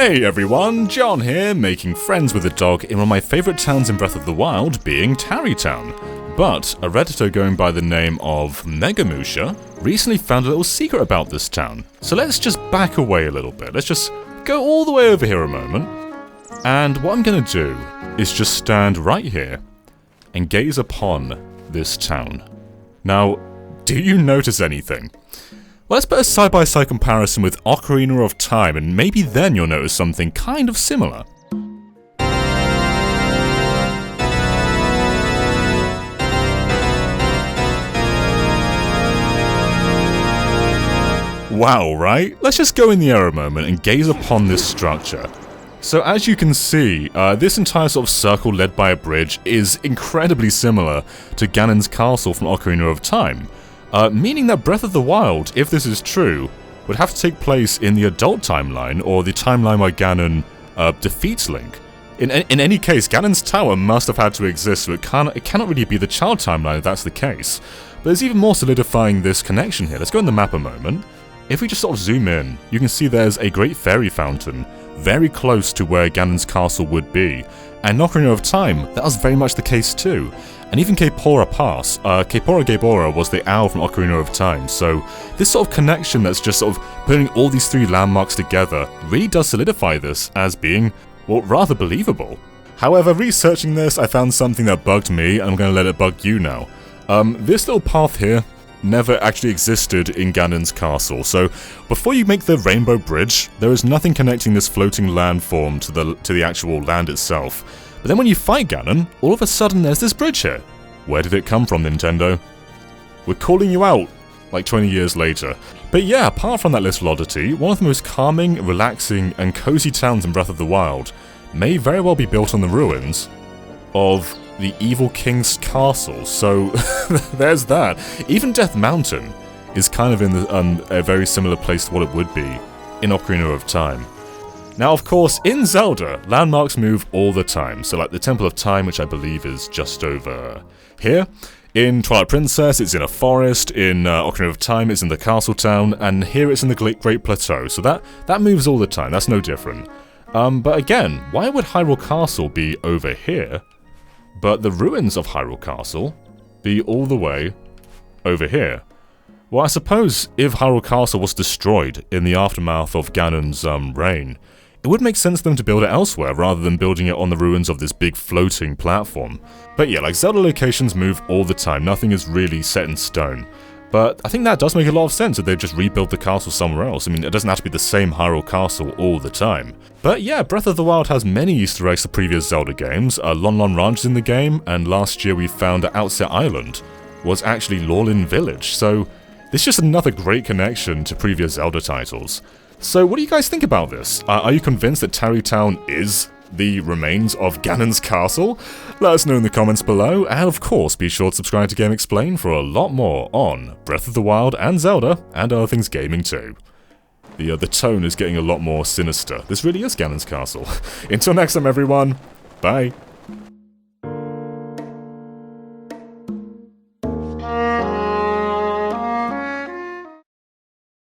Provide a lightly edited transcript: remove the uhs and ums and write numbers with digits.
Hey everyone, John here, making friends with a dog in one of my favourite towns in Breath of the Wild, being Tarry Town. But a Redditor going by the name of Megamoosher recently found a little secret about this town. So let's just back away a little bit. Let's just go all the way over here a moment. And what I'm going to do is just stand right here and gaze upon this town. Now, do you notice anything? Well, let's put a side-by-side comparison with Ocarina of Time, and maybe then you'll notice something kind of similar. Wow, right? Let's just go in the air a moment and gaze upon this structure. So as you can see, this entire sort of circle led by a bridge is incredibly similar to Ganon's castle from Ocarina of Time. Meaning that Breath of the Wild, if this is true, would have to take place in the adult timeline, or the timeline where Ganon defeats Link. In any case, Ganon's tower must have had to exist, so it cannot really be the child timeline if that's the case. But there's even more solidifying this connection here. Let's go on the map a moment. If we just sort of zoom in, you can see there's a great fairy fountain, very close to where Ganon's castle would be. And in Ocarina of Time, that was very much the case too. And even Kaepora Pass, Kaepora Gaebora was the owl from Ocarina of Time, so this sort of connection that's just sort of putting all these three landmarks together really does solidify this as being, well, rather believable. However, researching this, I found something that bugged me, and I'm going to let it bug you now. This little path here never actually existed in Ganon's castle, so before you make the Rainbow Bridge, there is nothing connecting this floating landform to the actual land itself. But then when you fight Ganon, all of a sudden there's this bridge here. Where did it come from, Nintendo? We're calling you out, like 20 years later. But yeah, apart from that little oddity, one of the most calming, relaxing, and cozy towns in Breath of the Wild may very well be built on the ruins of the Evil King's castle, so there's that. Even Death Mountain is kind of in a very similar place to what it would be in Ocarina of Time. Now, of course, in Zelda, landmarks move all the time, so like the Temple of Time, which I believe is just over here. In Twilight Princess, it's in a forest, in Ocarina of Time, it's in the castle town, and here it's in the Great Plateau, so that moves all the time, that's no different. But again, why would Hyrule Castle be over here, but the ruins of Hyrule Castle be all the way over here? Well, I suppose if Hyrule Castle was destroyed in the aftermath of Ganon's reign, it would make sense for them to build it elsewhere rather than building it on the ruins of this big floating platform. But yeah, like Zelda locations move all the time, nothing is really set in stone. But I think that does make a lot of sense if they just rebuild the castle somewhere else. I mean, it doesn't have to be the same Hyrule Castle all the time. But yeah, Breath of the Wild has many Easter eggs to previous Zelda games. Lon Lon Ranch is in the game, and last year we found that Outset Island was actually Lorelin Village, so this is just another great connection to previous Zelda titles. So what do you guys think about this? Are you convinced that Tarry Town is the remains of Ganon's castle? Let us know in the comments below, and of course be sure to subscribe to Game Explain for a lot more on Breath of the Wild and Zelda, and other things gaming too. The tone is getting a lot more sinister. This really is Ganon's castle. Until next time everyone, bye!